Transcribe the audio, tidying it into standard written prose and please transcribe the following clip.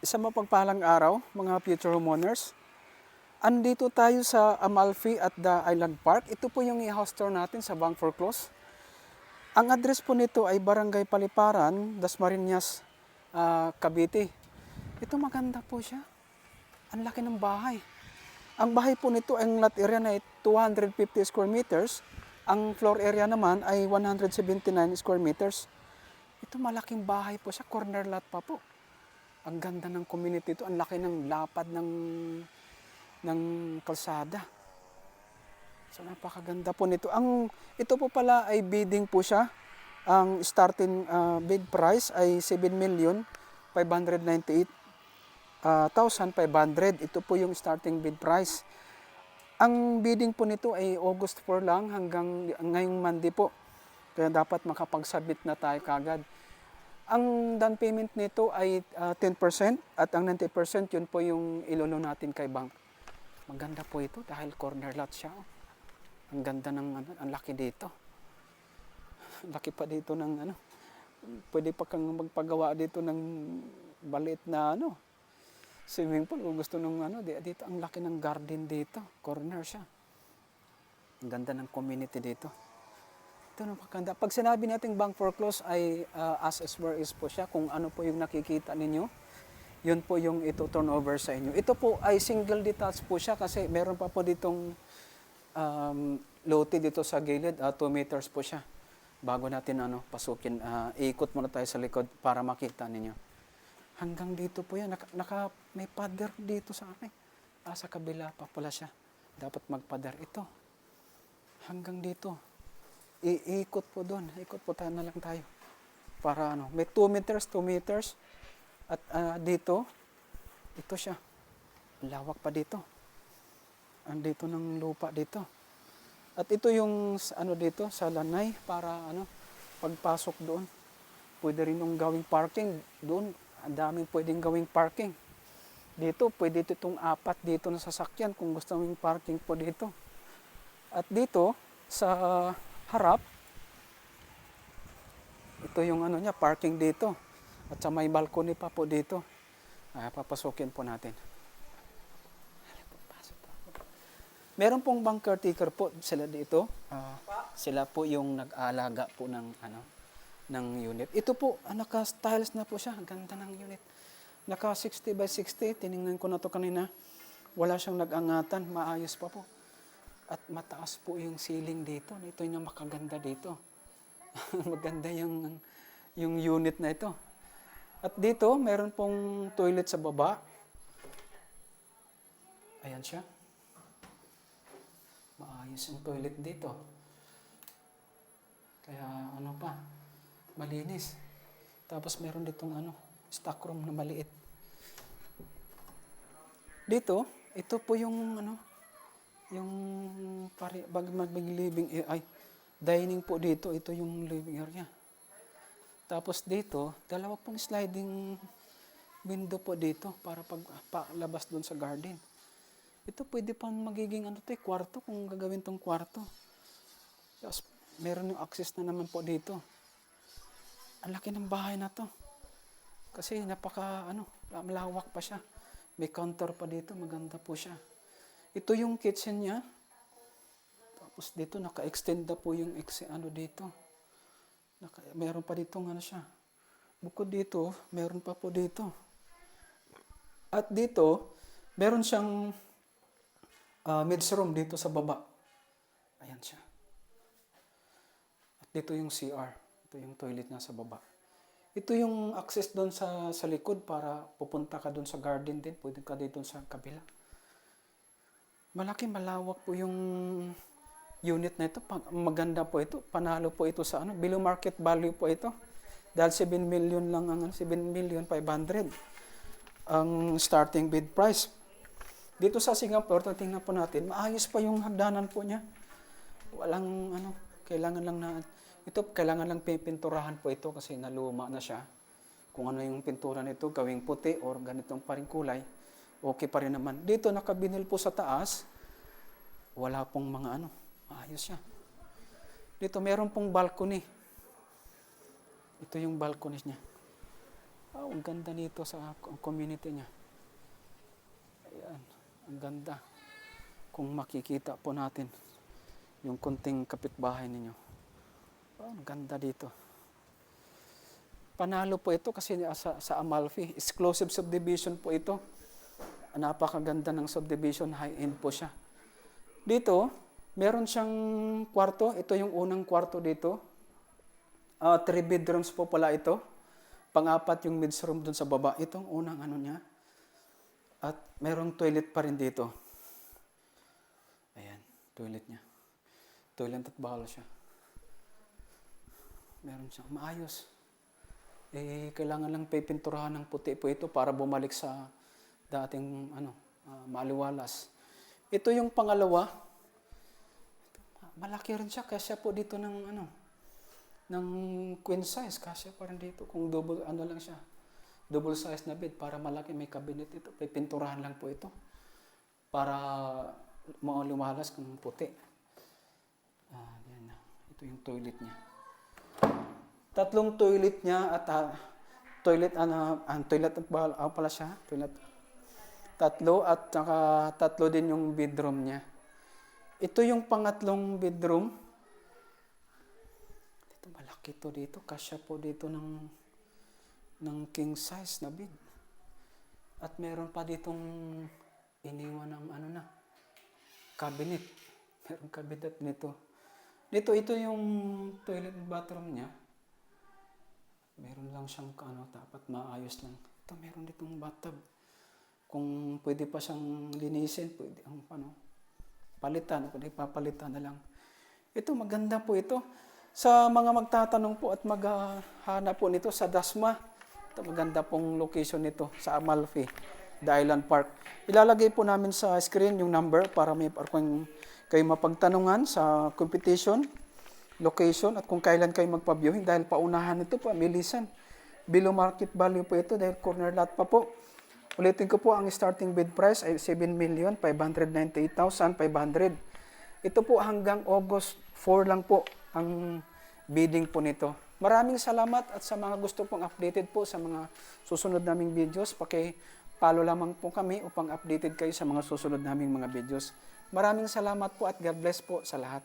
Isang mapagpalang araw, mga future homeowners. Andito tayo sa Amalfi at the Island Park. Ito po yung i-house tour natin sa Bank Foreclose. Ang address po nito ay Barangay Paliparan, Dasmariñas, Cavite. Ito maganda po siya. Ang laki ng bahay. Ang bahay po nito, ang lot area na ay 250 square meters. Ang floor area naman ay 179 square meters. Ito malaking bahay po siya, corner lot pa po. Ang ganda ng community ito, ang laki ng lapad ng kalsada. So napakaganda po nito. Ito po pala ay bidding po siya. Ang starting bid price ay 7,598,500. Ito po yung starting bid price. Ang bidding po nito ay August 4 lang hanggang ngayong Monday po. Kaya dapat makapag-submit na tayo kagad. Ang down payment nito ay 10% at ang 90% yun po yung ilono natin kay bank. Maganda po ito dahil corner lot siya. Ang ganda ng ang laki dito. Laki pa dito ng pwede pa kang magpagawa dito ng maliit na swimming pool kung gusto nung dito ang laki ng garden dito, corner siya. Ang ganda ng community dito. Ito napakaganda. Pag sinabi nating Bank Foreclose ay as is where is po siya, kung ano po yung nakikita ninyo, yun po yung ito turnover sa inyo. Ito po ay single detached po siya kasi meron pa po ditong lote dito sa gilid, 2 meters po siya. Bago natin pasukin, ikot muna tayo sa likod para makita ninyo. Hanggang dito po yan, may pader dito sa akin. Sa kabila pa pala siya. Dapat magpader ito. Hanggang dito. Iikot po doon. Ikot po tayo na lang tayo. Para may 2 meters, 2 meters. At dito, ito siya. Lawak pa dito. Andito ng lupa dito. At ito yung dito sa lanay para pagpasok doon. Pwede rin yung gawing parking doon. Ang daming pwedeng gawing parking. Dito, pwede itong 4 dito na sasakyan kung gusto mong parking po dito. At dito, sa harap, ito yung niya, parking dito. At sa may balcony pa po dito. Papasukin po natin. Meron pong bank caretaker po sila dito. Sila po yung nag-aalaga po ng unit. Ito po, naka-styles na po siya. Ganda ng unit. Naka 60 by 60. Tiningnan ko na to kanina. Wala siyang nag-angatan. Maayos pa po. At mataas po yung ceiling dito. Ito yung makaganda dito. Maganda yung unit na ito. At dito, meron pong toilet sa baba. Ayan siya. Maayos yung toilet dito. Kaya malinis. Tapos meron ditong stockroom na maliit. Dito, ito po yung living dining po dito, ito yung living area. Tapos dito, dalawa pong sliding window po dito para paglabas doon sa garden. Ito pwede pang magiging kwarto kung gagawin tong kwarto. Tapos meron yung access na naman po dito. Ang laki ng bahay na to. Kasi malawak pa siya. May counter pa dito, maganda po siya. Ito yung kitchen niya. Tapos dito naka-extend na po yung dito. Meron pa dito siya. Bukod dito, meron pa po dito. At dito, meron siyang men's room dito sa baba. Ayan siya. At dito yung CR. Ito yung toilet na sa baba. Ito yung access doon sa likod para pupunta ka doon sa garden din. Pwede ka dito sa kabila. Malawak po yung unit na ito. Maganda po ito. Panalo po ito sa below market value po ito. Dahil 7 million lang 7,500,000 ang starting bid price. Dito sa Singapore, tingnan po natin, maayos pa yung hagdanan po niya. Walang kailangan lang pinturahan po ito kasi naluma na siya. Kung yung pintura nito, gawing puti or ganitong pa rin kulay, okay pa rin naman. Dito nakabinil po sa taas, wala pong mga maayos siya. Dito meron pong balcony. Ito yung balcony niya. Oh, ang ganda nito sa community niya. Ayan, ang ganda. Kung makikita po natin yung kunting kapitbahay ninyo. Oh, ang ganda dito. Panalo po ito kasi sa Amalfi. Exclusive subdivision po ito. Napakaganda ng subdivision. High-end po siya. Dito, meron siyang kwarto. Ito yung unang kwarto dito. 3 bedrooms po pala ito. Pang-apat yung midroom dun sa baba. Itong unang ano niya. At merong toilet pa rin dito. Ayan, toilet niya. Toilet at bahal siya. Meron siyang maayos. Kailangan lang pipinturahan ng puti po ito para bumalik sa dating maliwalas. Ito yung pangalawa. Malaki rin siya kasi po dito ng queen size kasi pa rin dito kung double lang siya. Double size na bed para malaki, may cabinet ito. Pipinturahan lang po ito para maliwalas kung puti. Yan na. Ito yung toilet niya. Tatlong toilet niya at toilet at bahal pala siya. Toilet. Tatlo at saka tatlo din yung bedroom niya. Ito yung pangatlong bedroom. Dito malaki to dito. Kasya po dito ng king size na bed. At meron pa ditong iniwan ng cabinet. Meron cabinet nito. Ito yung toilet and bathroom niya. Meron lang siyang dapat maayos lang. Ito meron ditong bathtub. Kung pwede pa siyang linisin, pwede palitan, pwede papalitan na lang. Ito maganda po ito. Sa mga magtatanong po at maghahanap po nito sa Dasma. Ito maganda pong location nito sa Amalfi, the Island Park. Ilalagay po namin sa screen yung number para kung kayo mapagtanungan sa competition, location at kung kailan kayo magpa-viewing dahil paunahan ito po, milisan. Below market value po ito dahil corner lot pa po. Ulitin ko po, ang starting bid price ay 7,598,500. Ito po hanggang August 4 lang po ang bidding po nito. Maraming salamat at sa mga gusto pong updated po sa mga susunod naming videos, paki-follow lamang po kami upang updated kayo sa mga susunod naming mga videos. Maraming salamat po at God bless po sa lahat.